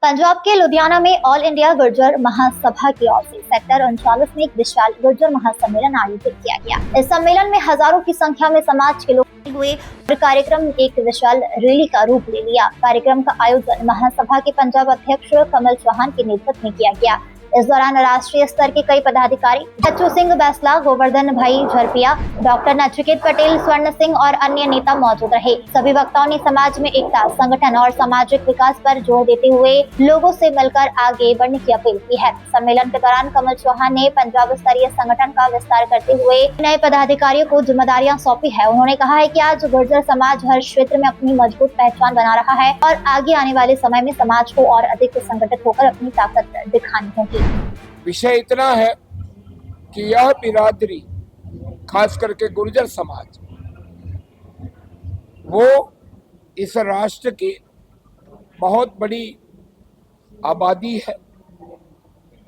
पंजाब के लुधियाना में all India Gurjar महासभा की ओर से सेक्टर 39 में एक विशाल गुर्जर महासम्मेलन आयोजित किया गया। इस सम्मेलन में हजारों की संख्या में समाज के लोग हुए और कार्यक्रम एक विशाल रैली का रूप ले लिया। कार्यक्रम का आयोजन महासभा के पंजाब अध्यक्ष कमल चौहान के नेतृत्व में किया गया। इस दौरान राष्ट्रीय स्तर के कई पदाधिकारी बच्चू सिंह बैसला, गोवर्धन भाई झरपिया, डॉक्टर नचिकेत पटेल, स्वर्ण सिंह और अन्य नेता मौजूद रहे। सभी वक्ताओं ने समाज में एकता, संगठन और सामाजिक विकास पर जोर देते हुए लोगों से मिलकर आगे बढ़ने की अपील की है। सम्मेलन के दौरान कमल चौहान ने पंजाब स्तरीय संगठन का विस्तार करते हुए नए पदाधिकारियों को जिम्मेदारियां सौंपी है। उन्होंने कहा है कि आज गुर्जर समाज हर क्षेत्र में अपनी मजबूत पहचान बना रहा है और आगे आने वाले समय में समाज को और अधिक संगठित होकर अपनी ताकत दिखानी होगी। विषय इतना है कि यह बिरादरी, खास करके गुर्जर समाज, वो इस राष्ट्र की बहुत बड़ी आबादी है,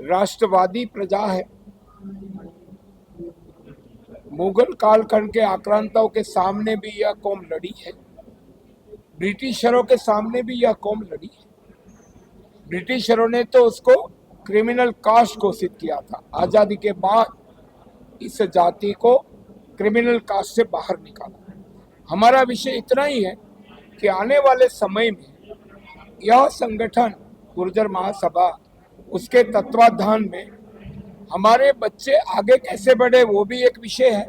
राष्ट्रवादी प्रजा है। मुगल कालखंड के आक्रांताओं के सामने भी यह कौम लड़ी है, ब्रिटिशरों के सामने भी यह कौम लड़ी है। ब्रिटिशरों ने तो उसको क्रिमिनल कास्ट घोषित किया था। आजादी के बाद इस जाति को क्रिमिनल कास्ट से बाहर निकाला। हमारा विषय इतना ही है कि आने वाले समय में यह संगठन गुर्जर महासभा, उसके तत्वाधान में हमारे बच्चे आगे कैसे बढ़े वो भी एक विषय है,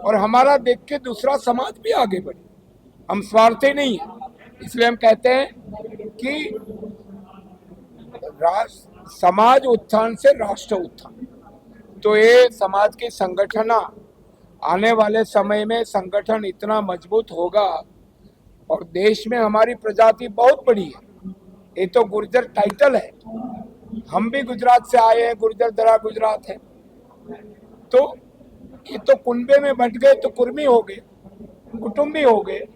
और हमारा देख के दूसरा समाज भी आगे बढ़े। हम स्वार्थी नहीं है, इसलिए हम कहते हैं कि समाज उत्थान से राष्ट्र उत्थान। तो ये समाज की संगठना आने वाले समय में संगठन इतना मजबूत होगा, और देश में हमारी प्रजाति बहुत बड़ी है। ये तो गुर्जर टाइटल है, हम भी गुजरात से आए हैं, गुर्जर दरा गुजरात है। तो ये तो कुनबे में बंट गए तो कुर्मी हो गए, कुटुंबी हो गए,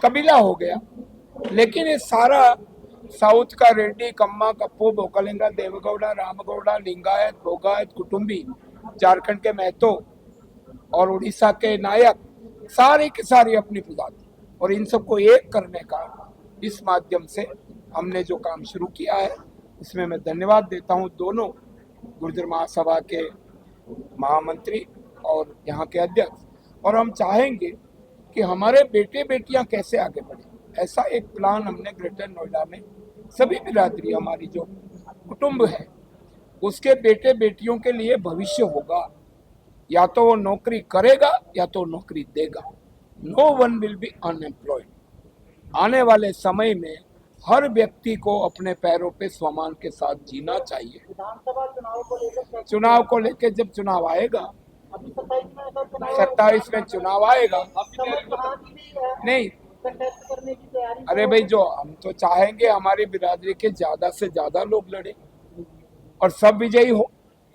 कबीला हो गया। लेकिन ये सारा साउथ का रेड्डी, कम्मा, कप्पू, बोकलिंगा, देवगौड़ा, रामगौड़ा, लिंगायत, भोगायत, कुटुंबी, झारखंड के महतो और उड़ीसा के नायक, सारे के सारे अपनी प्रजाति, और इन सबको एक करने का इस माध्यम से हमने जो काम शुरू किया है, इसमें मैं धन्यवाद देता हूं दोनों गुर्जर महासभा के महामंत्री और यहाँ के अध्यक्ष। और हम चाहेंगे कि हमारे बेटे बेटियां कैसे आगे बढ़े, ऐसा एक प्लान हमने ग्रेटर नोएडा में सभी बिरादरी, हमारी जो कुटुंब है उसके बेटे बेटियों के लिए भविष्य होगा। या तो वो नौकरी करेगा या तो नौकरी देगा। No one will be unemployed. आने वाले समय में हर व्यक्ति को अपने पैरों पे स्वाभिमान के साथ जीना चाहिए। चुनाव को लेकर जब चुनाव आएगा, 27 में चुनाव आएगा, नहीं अरे भाई, जो हम तो चाहेंगे हमारी बिरादरी के ज्यादा से ज्यादा लोग लड़े और सब विजयी हो।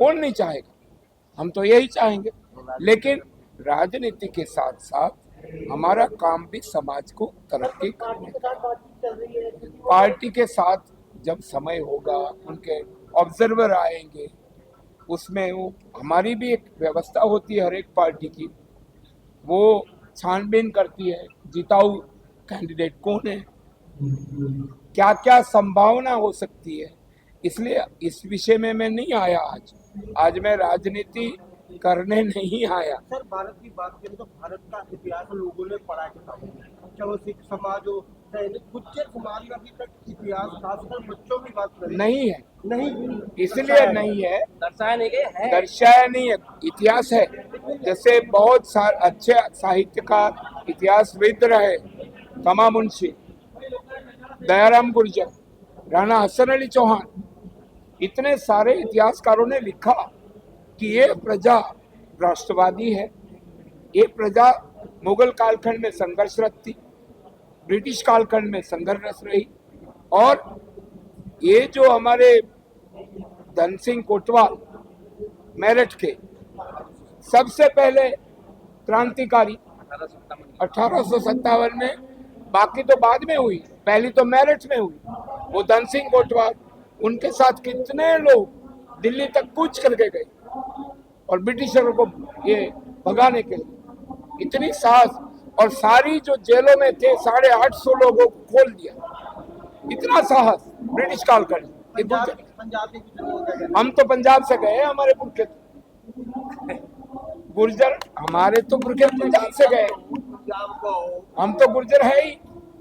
कौन नहीं चाहेगा, हम तो यही चाहेंगे। लेकिन राजनीति के साथ साथ हमारा काम भी समाज को तरक्की करने का। पार्टी के साथ जब समय होगा, उनके ऑब्जर्वर आएंगे, उसमें वो हमारी भी एक व्यवस्था होती है, हर एक पार्टी की, वो छानबीन करती है जिताऊ कैंडिडेट कौन है, क्या क्या संभावना हो सकती है। इसलिए इस विषय में मैं नहीं आया आज मैं राजनीति करने नहीं आया। सर, भारत की बात करें तो भारत का इतिहास लोगों ने पढ़ा है, चाहे सिख समाज हो, गुर्जर समाज का अभी तक इतिहास खासकर बच्चों की बात करें नहीं है, नहीं, इसलिए नहीं है, दर्शाया नहीं है, इतिहास है। जैसे बहुत सारे अच्छे साहित्यकार, इतिहासविद रहे, कमा मुंशी, दयाराम गुर्जर, राणा हसन अली चौहान, इतने सारे इतिहासकारों ने लिखा कि ये प्रजा राष्ट्रवादी है। ये प्रजा मुगल कालखंड में संघर्षरत थी, ब्रिटिश कालखंड में संघर्षरत रही, और ये जो हमारे धन सिंह कोटवाल मेरठ के सबसे पहले क्रांतिकारी 1857 में, बाकी तो बाद में हुई, पहली तो मेरठ में हुई, वो धन सिंह कोटवाल, उनके साथ कितने लोग दिल्ली तक कूच करके गए और ब्रिटिशरों को ये भगाने के लिए इतनी साहस, और सारी जो जेलों में थे 850 लोगों को खोल दिया, इतना साहस। ब्रिटिश काल कर ये पंजाब गुर्जर। पंजाब के गुर्जर को क्या कहते हम तो पंजाब से गए, हमारे पुरखे गुर्जर, हमारे तो पुरखे पंजाब से गए। पंजाब को हम तो गुर्जर है ही,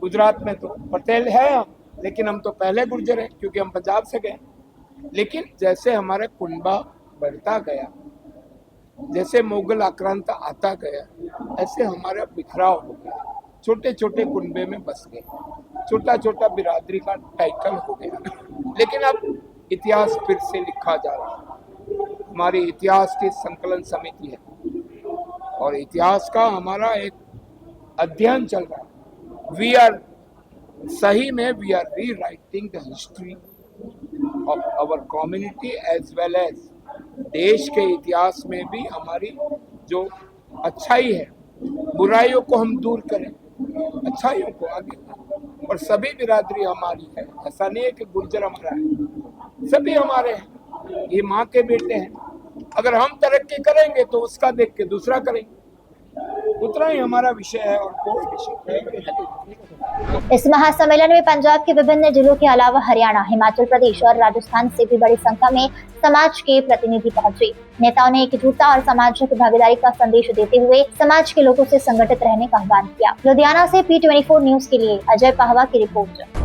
गुजरात में तो पटेल है हम, लेकिन हम तो पहले गुर्जर है क्योंकि हम पंजाब से गए। लेकिन जैसे हमारा कुनबा बढ़ता गया, जैसे मुगल आक्रांत आता गया, ऐसे हमारा बिखराव हो गया, छोटे छोटे कुनबे में बस गए, छोटा छोटा बिरादरी का टाइकल हो गया। लेकिन अब इतिहास फिर से लिखा जा रहा है, हमारी इतिहास की संकलन समिति है और इतिहास का हमारा एक अध्ययन चल रहा है। वी आर सही में we are rewriting the history of our community as well as देश के इतिहास में भी हमारी जो अच्छाई है, बुराइयों को हम दूर करें, अच्छाइयों को आगे बढ़ाएं। और सभी बिरादरी हमारी है, ऐसा नहीं है कि गुर्जर हमारा है, सभी हमारे हैं, ये माँ के बेटे हैं। अगर हम तरक्की करेंगे तो उसका देख के दूसरा करेंगे, उतना ही हमारा विषय है और कोई विषय नहीं। इस महासम्मेलन में पंजाब के विभिन्न जिलों के अलावा हरियाणा, हिमाचल प्रदेश और राजस्थान से भी बड़ी संख्या में समाज के प्रतिनिधि पहुंचे। नेताओं ने एकजुटता और सामाजिक भागीदारी का संदेश देते हुए समाज के लोगों से संगठित रहने का आह्वान किया। लुधियाना से P24 न्यूज के लिए अजय पाहवा की रिपोर्ट।